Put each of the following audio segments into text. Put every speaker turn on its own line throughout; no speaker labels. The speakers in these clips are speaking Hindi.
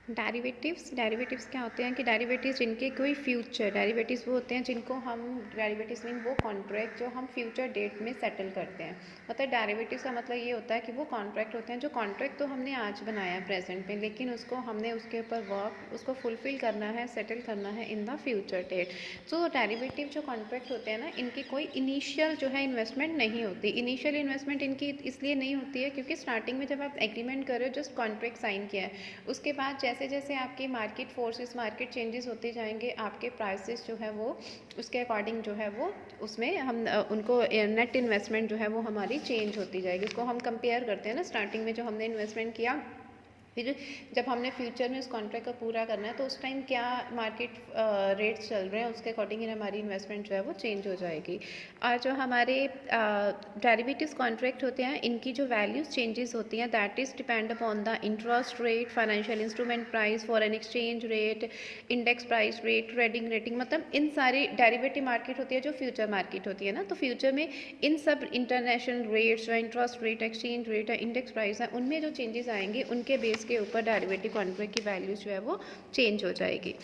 डेरिवेटिव्स क्या होते हैं कि डेरिवेटिव्स जिनके कोई फ्यूचर डेरिवेटिव्स वो होते हैं जिनको हम डेरिवेटिव्स मीन वो कॉन्ट्रैक्ट जो हम फ्यूचर डेट में सेटल करते हैं। मतलब डेरिवेटिव्स का मतलब ये होता है कि वो कॉन्ट्रैक्ट होते हैं जो कॉन्ट्रैक्ट तो हमने आज बनाया प्रेजेंट में, लेकिन उसको हमने उसके ऊपर वर्क उसको फुलफिल करना है, सेटल करना है in the future date. So derivative जो कॉन्ट्रैक्ट होते हैं ना, इनकी कोई इनिशियल जो है इन्वेस्टमेंट नहीं होती। इनिशियल इन्वेस्टमेंट इनकी इसलिए नहीं होती है क्योंकि स्टार्टिंग में जब आप एग्रीमेंट कर रहे हो, जस्ट कॉन्ट्रैक्ट साइन किया है, उसके बाद जैसे जैसे आपकी मार्केट फोर्सेस मार्केट चेंजेस होते जाएंगे, आपके प्राइसेस जो है वो उसके अकॉर्डिंग जो है वो उसमें हम उनको नेट इन्वेस्टमेंट जो है वो हमारी चेंज होती जाएगी। उसको हम कंपेयर करते हैं ना, स्टार्टिंग में जो हमने इन्वेस्टमेंट किया, फिर जब हमने फ्यूचर में उस कॉन्ट्रैक्ट को पूरा करना है तो उस टाइम क्या मार्केट रेट्स चल रहे हैं उसके अकॉर्डिंग ही हमारी इन्वेस्टमेंट जो है वो चेंज हो जाएगी। और जो हमारे डेरिवेटिव्स कॉन्ट्रैक्ट होते हैं, इनकी जो वैल्यूज चेंजेस होती हैं that is depend upon the interest rate, financial instrument price, foreign exchange rate, index price rate, trading rating, मतलब इन सारी डेरिवेटिव मार्केट होती है जो फ्यूचर मार्केट होती है ना, तो फ्यूचर में इन सब इंटरनेशनल रेट्स जो इंटरेस्ट रेट, एक्सचेंज रेट है, इंडेक्स प्राइस है, उनमें जो चेंजेस आएंगे उनके बेस के ऊपर डेरिवेटिव कॉन्ट्रैक्ट की वैल्यू जो है वो चेंज हो जाएगी।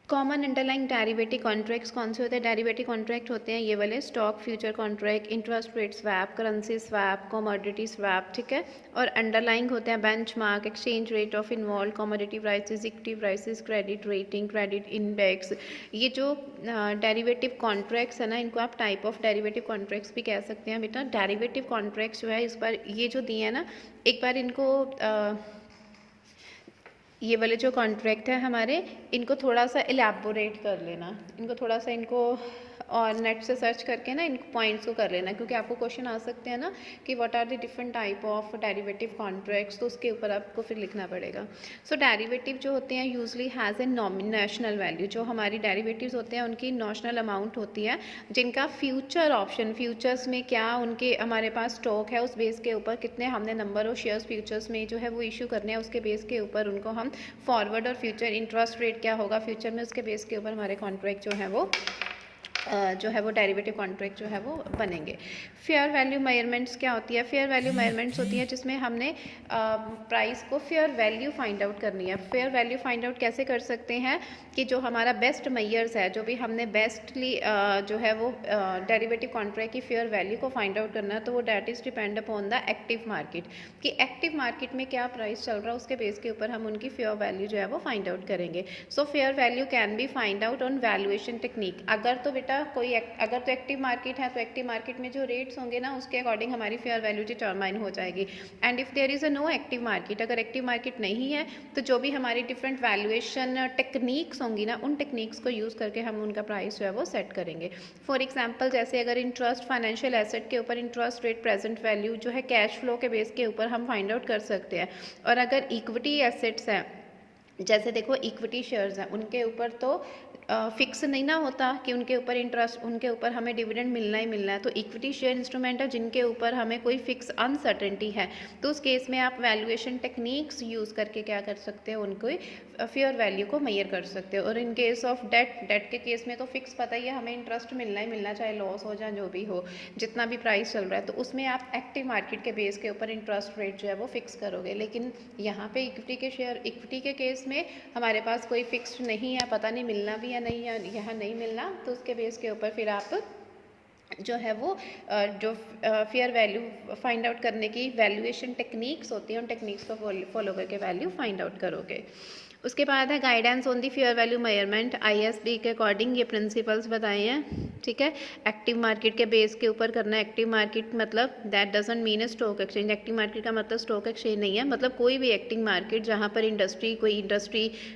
कॉमन अंडरलाइंग डेरिवेटिव कॉन्ट्रैक्ट्स कौन से होते हैं? डेरिवेटिव कॉन्ट्रैक्ट होते हैं ये वाले stock future contract, interest rate swap, currency swap, commodity swap, ठीक है। और अंडरलाइंग होते हैं benchmark, exchange rate of involve, commodity prices, equity prices, credit rating, credit index. ये जो डेरिवेटिव कॉन्ट्रैक्ट्स है ना, इनको आप टाइप ऑफ डेरिवेटिव कॉन्ट्रैक्ट्स भी कह सकते हैं बेटा। डेरिवेटिव कॉन्ट्रैक्ट्स जो है इस बार ये जो दिए हैं ना, एक बार इनको ये वाले जो कॉन्ट्रैक्ट है हमारे, इनको थोड़ा सा एलैबोरेट कर लेना, इनको थोड़ा सा इनको और नेट से सर्च करके ना इन पॉइंट्स को कर लेना, क्योंकि आपको क्वेश्चन आ सकते हैं ना कि what are the different type of derivative contracts, तो उसके ऊपर आपको फिर लिखना पड़ेगा। सो डेरिवेटिव जो होते हैं यूजली हैज़ ए नॉमिनेशनल वैल्यू, जो हमारी डेरिवेटिव्स होते हैं उनकी नॉशनल अमाउंट होती है जिनका फ्यूचर ऑप्शन, फ्यूचर्स में क्या उनके हमारे पास स्टॉक है, उस बेस के ऊपर कितने हमने नंबर ऑफ शेयर्स फ्यूचर्स में जो है वो इशू करने हैं, उसके बेस के ऊपर उनको हम फॉरवर्ड और फ्यूचर इंटरेस्ट रेट क्या होगा फ्यूचर में, उसके बेस के ऊपर हमारे कॉन्ट्रैक्ट जो है वो डेरिवेटिव कॉन्ट्रैक्ट जो है वो बनेंगे। फेयर वैल्यू मेजरमेंट्स क्या होती है? फेयर वैल्यू मेजरमेंट्स होती है जिसमें हमने प्राइस को फेयर वैल्यू फाइंड आउट करनी है। फेयर वैल्यू फाइंड आउट कैसे कर सकते हैं कि जो हमारा बेस्ट मेयर्स है, जो भी हमने बेस्टली जो है वो डेरिवेटिव कॉन्ट्रैक्ट की फेयर वैल्यू को फाइंड आउट करना है, तो वो that is depend upon the active market, कि एक्टिव मार्केट में क्या प्राइस चल रहा है, उसके बेस के ऊपर हम उनकी फेयर वैल्यू जो है वो फाइंड आउट करेंगे। So fair value can be find out on valuation technique. अगर तो बेटा कोई अगर तो एक्टिव मार्केट है तो एक्टिव मार्केट में जो रेट्स होंगे ना उसके अकॉर्डिंग हमारी फेयर वैल्यू डिटरमाइन हो जाएगी। And if there is a no active market, अगर एक्टिव मार्केट नहीं है तो जो भी हमारी डिफरेंट वैल्यूएशन टेक्निक्स होंगी ना, उन टेक्निक्स को यूज़ करके हम उनका प्राइस जो है वो सेट करेंगे। फॉर एग्जाम्पल जैसे अगर इंटरेस्ट फाइनेंशियल एसेट के ऊपर इंटरेस्ट रेट प्रेजेंट वैल्यू जो है कैश फ्लो के बेस के ऊपर हम फाइंड आउट कर सकते हैं। और अगर इक्विटी एसेट्स हैं, जैसे देखो इक्विटी शेयर्स हैं, उनके ऊपर तो फिक्स नहीं ना होता कि उनके ऊपर इंटरेस्ट, उनके ऊपर हमें डिविडेंड मिलना ही मिलना है। तो इक्विटी शेयर इंस्ट्रूमेंट है जिनके ऊपर हमें कोई फिक्स अनसर्टेनिटी है, तो उस केस में आप वैल्यूएशन टेक्निक्स यूज़ करके क्या कर सकते हो, उनको फेयर वैल्यू को मेजर कर सकते हो। और इन केस ऑफ डेट के केस में तो फिक्स पता ही है हमें इंटरेस्ट मिलना ही मिलना, चाहे लॉस हो जाए जो भी हो, जितना भी प्राइस चल रहा है, तो उसमें आप एक्टिव मार्केट के बेस के ऊपर इंटरेस्ट रेट जो है वो फिक्स करोगे। लेकिन यहाँ पे इक्विटी के केस में हमारे पास कोई फिक्स्ड नहीं है, पता नहीं मिलना भी है नहीं है, यहाँ नहीं मिलना, तो उसके बेस के ऊपर फिर आप जो है वो जो फेयर वैल्यू फाइंड आउट करने की वैल्यूएशन टेक्निक्स होती हैं, उन टेक्निक्स को फॉलो करके वैल्यू फाइंड आउट करोगे। उसके बाद है guidance on the fair value measurement. ISD के अकॉर्डिंग ये प्रिंसिपल्स बताए हैं, ठीक है। एक्टिव मार्केट के बेस के ऊपर करना है। एक्टिव मार्केट मतलब that doesn't mean A stock exchange. Active market का मतलब स्टॉक एक्सचेंज नहीं है, मतलब कोई भी एक्टिव मार्केट जहाँ पर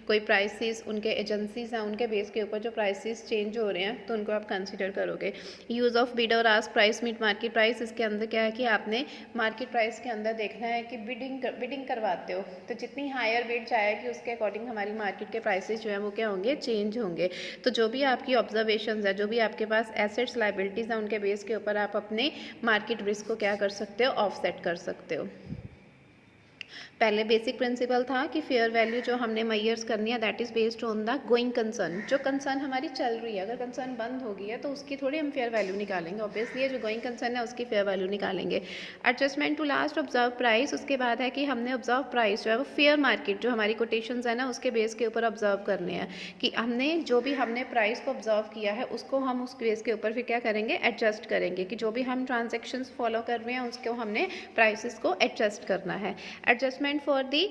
कोई प्राइसेस, उनके एजेंसीज हैं, उनके बेस के ऊपर जो प्राइसेस चेंज हो रहे हैं तो उनको आप कंसिडर करोगे। यूज़ ऑफ बिड और ask price meat market price. इसके अंदर क्या है कि आपने मार्केट प्राइस के अंदर देखना है कि बिडिंग करवाते हो तो जितनी हायर बिड जाएगी उसके अकॉर्डिंग हमारी मार्केट के प्राइसेस जो है वो क्या होंगे, चेंज होंगे। तो जो भी आपकी ऑब्जर्वेशंस है, जो भी आपके पास एसेट्स लाइबिलिटीज़ हैं, उनके बेस के ऊपर आप अपने मार्केट रिस्क को क्या कर सकते हो, ऑफसेट कर सकते हो। पहले बेसिक प्रिंसिपल था कि फेयर वैल्यू जो हमने मैयर्स करनी है that is based on the going concern, जो कंसर्न हमारी चल रही है, अगर कंसर्न बंद हो गई है तो उसकी थोड़ी हम फेयर वैल्यू निकालेंगे, ऑब्वियसली जो गोइंग कंसर्न है उसकी फेयर वैल्यू निकालेंगे। Adjustment to last observe price, उसके बाद है कि हमने ऑब्जर्व प्राइस जो है वो फेयर मार्केट जो हमारी कोटेशन है ना उसके बेस के ऊपर ऑब्जर्व करने हैं, कि हमने जो भी हमने प्राइस को ऑब्जर्व किया है उसको हम उस बेस के ऊपर फिर क्या करेंगे, एडजस्ट करेंगे, कि जो भी हम ट्रांजेक्शन्स फॉलो कर रहे हैं उसको हमने प्राइसेस को एडजस्ट करना है। Adjustment for the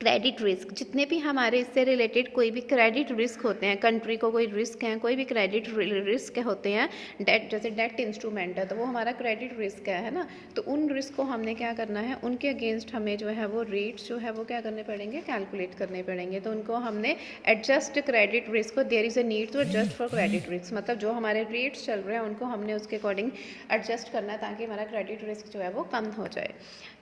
credit risk, जितने भी हमारे इससे रिलेटेड कोई भी क्रेडिट रिस्क होते हैं, कंट्री को कोई रिस्क है, कोई भी क्रेडिट रिस्क होते हैं, डेट जैसे डेट इंस्ट्रूमेंट है तो वो हमारा क्रेडिट रिस्क है ना, तो उन रिस्क को हमने क्या करना है, उनके अगेंस्ट हमें जो है वो रेट्स जो है वो क्या करने पड़ेंगे, कैलकुलेट करने पड़ेंगे, तो उनको हमने एडजस्ट क्रेडिट रिस्क को, there is a need to adjust for credit risk, मतलब जो हमारे रेट्स चल रहे हैं उनको हमने उसके अकॉर्डिंग एडजस्ट करना है ताकि हमारा क्रेडिट रिस्क जो है वो कम हो जाए।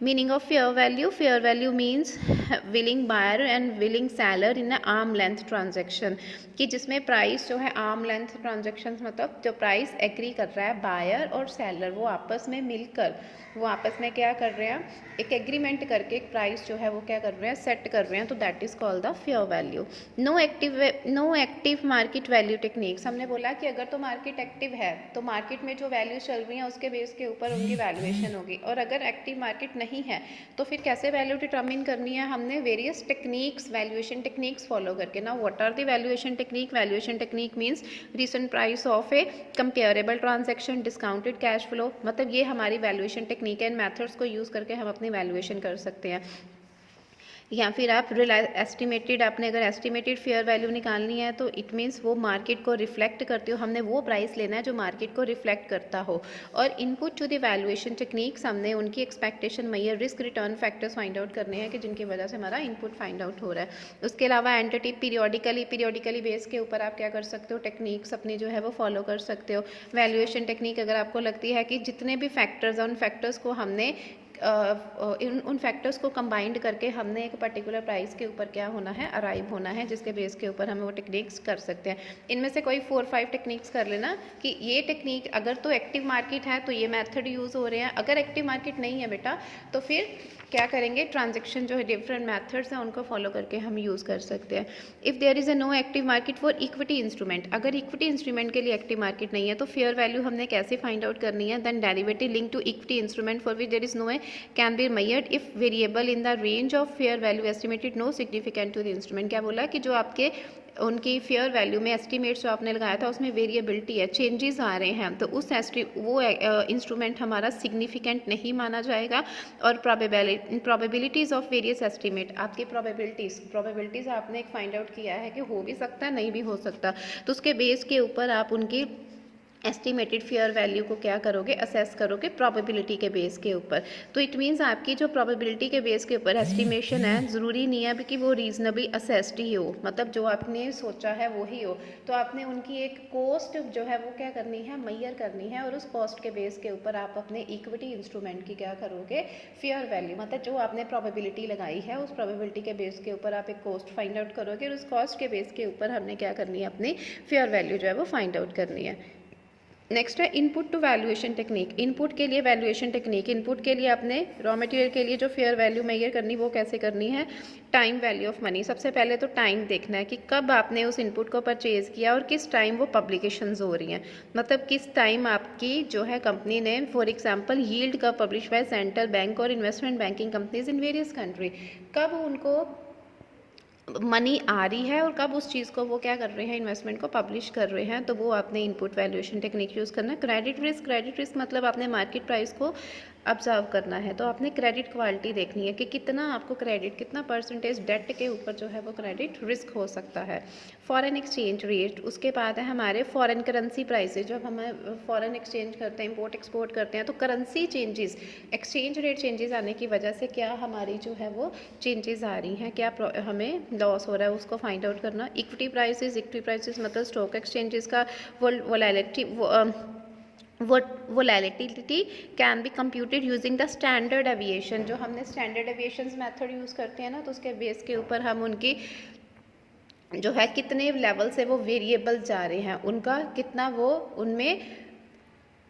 Meaning of fair value means willing buyer and willing seller in arm length transaction, कि जिसमें प्राइस जो है आर्म लेंथ ट्रांजेक्शन, मतलब जो प्राइस एग्री कर रहा है बायर और सेलर, वो आपस में मिलकर वो आपस में क्या कर रहे हैं, एक एग्रीमेंट करके एक प्राइस जो है वो क्या कर रहे हैं, सेट कर रहे हैं, तो that is called the fair value. No active market value techniques, हमने बोला कि अगर तो मार्केट एक्टिव है तो मार्केट में जो वैल्यू चल रही है उसके बेस के ऊपर उनकी वैल्यूएशन होगी, और अगर एक्टिव मार्केट नहीं है तो फिर कैसे वैल्यू डिटर्मिन करनी है, हमने various techniques, valuation techniques follow करके ना। What are the valuation technique? Valuation technique means recent price of a comparable transaction, discounted cash flow, मतलब ये हमारी वैल्यूएशन टेक्निक एंड मेथड्स को यूज़ करके हम अपनी वैल्यूएशन कर सकते हैं। या फिर आप एस्टिमेटेड, आपने अगर एस्टिमेटेड फेयर वैल्यू निकालनी है तो इट मीन्स वो मार्केट को रिफ्लेक्ट करती हो, हमने वो प्राइस लेना है जो मार्केट को रिफ्लेक्ट करता हो। और input to the valuation techniques, हमने उनकी एक्सपेक्टेशन मैयर risk return factors find out करने हैं कि जिनकी वजह से हमारा इनपुट फाइंड आउट हो रहा है। उसके अलावा एंटिटी पीरियोडिकली बेस के ऊपर आप क्या कर सकते हो, टेक्निक्स अपनी जो है वो फॉलो कर सकते हो। वैल्यूएशन टेक्निक अगर आपको लगती है कि जितने भी फैक्टर्स हैं उन फैक्टर्स को हमने उन फैक्टर्स को कंबाइंड करके हमने एक पर्टिकुलर प्राइस के ऊपर क्या होना है, अराइव होना है, जिसके बेस के ऊपर हमें वो टेक्निक्स कर सकते हैं। इनमें से कोई 4-5 टेक्निक्स कर लेना कि ये टेक्निक अगर तो एक्टिव मार्केट है तो ये मेथड यूज़ हो रहे हैं, अगर एक्टिव मार्केट नहीं है बेटा तो फिर क्या करेंगे, ट्रांजेक्शन जो है डिफरेंट मेथड्स हैं उनको फॉलो करके हम यूज़ कर सकते हैं। If there is a no active market for equity instrument, अगर इक्विटी इंस्ट्रूमेंट के लिए एक्टिव मार्केट नहीं है तो फेयर वैल्यू हमने कैसे फाइंड आउट करनी है, then derivative link to equity instrument for which there is no a can be measured if variable in the range of fair value estimated no significant to the instrument. क्या बोला कि जो आपके उनकी फेयर वैल्यू में एस्टिमेट्स जो आपने लगाया था उसमें वेरिएबिलिटी है, चेंजेस आ रहे हैं, तो उस वो इंस्ट्रूमेंट हमारा सिग्निफिकेंट नहीं माना जाएगा। और प्रोबेबिलिटीज़ ऑफ वेरियस एस्टिमेट, आपकी प्रोबेबिलिटीज़ आपने एक फाइंड आउट किया है कि हो भी सकता है नहीं भी हो सकता, तो उसके बेस के ऊपर आप उनकी एस्टिमेटेड फेयर वैल्यू को क्या करोगे, असेस करोगे प्रोबेबिलिटी के बेस के ऊपर। तो इट मीन्स आपकी जो प्रोबेबिलिटी के बेस के ऊपर एस्टिमेशन है, ज़रूरी नहीं है कि वो रीजनेबली असेस्ड ही हो, मतलब जो आपने सोचा है वो ही हो, तो आपने उनकी एक कॉस्ट जो है वो क्या करनी है, मैयर करनी है, और उस कॉस्ट के बेस के ऊपर आप अपने इक्विटी इंस्ट्रूमेंट की क्या करोगे, फेयर वैल्यू, मतलब जो आपने प्रोबेबिलिटी लगाई है उस प्रोबेबिलिटी के बेस के ऊपर आप एक कॉस्ट फाइंड आउट करोगे, और उस कॉस्ट के बेस के ऊपर हमने क्या करनी है, अपनी फेयर वैल्यू जो है वो फाइंड आउट करनी है। नेक्स्ट है input to valuation technique. Input के लिए वैल्यूएशन टेक्निक, इनपुट के लिए आपने रॉ मटेरियल के लिए जो फेयर वैल्यू मेजर करनी वो कैसे करनी है, टाइम वैल्यू ऑफ मनी। सबसे पहले तो टाइम देखना है कि कब आपने उस इनपुट को परचेज़ किया और किस टाइम वो पब्लिकेशंस हो रही हैं, मतलब किस टाइम आपकी जो है कंपनी ने, फॉर एग्जांपल यील्ड कब पब्लिश बाय सेंट्रल बैंक और investment banking companies in various country, कब उनको मनी आ रही है और कब उस चीज़ को वो क्या कर रहे हैं, इन्वेस्टमेंट को पब्लिश कर रहे हैं, तो वो आपने इनपुट वैल्यूएशन टेक्निक यूज़ करना है। क्रेडिट रिस्क मतलब आपने मार्केट प्राइस को ऑब्जर्व करना है, तो आपने क्रेडिट क्वालिटी देखनी है कि कितना आपको क्रेडिट, कितना परसेंटेज डेट के ऊपर जो है वो क्रेडिट रिस्क हो सकता है। फॉरेन एक्सचेंज रेट, उसके बाद है हमारे फॉरेन करेंसी प्राइसेज, जब हम फॉरेन एक्सचेंज करते हैं, इंपोर्ट एक्सपोर्ट करते हैं, तो currency changes, exchange rate changes आने की वजह से क्या हमारी जो है वो चेंजेस आ रही हैं, क्या हमें लॉस हो रहा है, उसको फाइंड आउट करना। इक्विटी प्राइसेस मतलब स्टॉक एक्सचेंजेस का volatility can be computed using the standard aviation, जो हमने स्टैंडर्ड एविएशन मेथड यूज़ करते हैं ना, तो उसके बेस के ऊपर हम उनकी जो है कितने लेवल से वो वेरिएबल जा रहे हैं, उनका कितना वो उनमें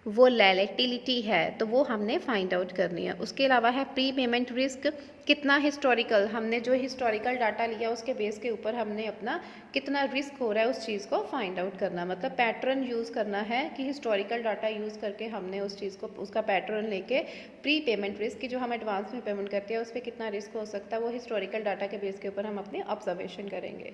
वो वैलेटिलिटी है तो वो हमने फाइंड आउट करनी है। उसके अलावा है प्री पेमेंट रिस्क, कितना हिस्टोरिकल, हमने जो हिस्टोरिकल डाटा लिया उसके बेस के ऊपर हमने अपना कितना रिस्क हो रहा है उस चीज़ को फाइंड आउट करना, मतलब पैटर्न यूज़ करना है कि हिस्टोरिकल डाटा यूज़ करके हमने उस चीज़ को उसका पैटर्न लेके प्री पेमेंट रिस्क की जो हम एडवांस में पेमेंट करते हैं उस पर कितना रिस्क हो सकता है वो हिस्टोरिकल डाटा के बेस के ऊपर हम अपने ऑब्जर्वेशन करेंगे।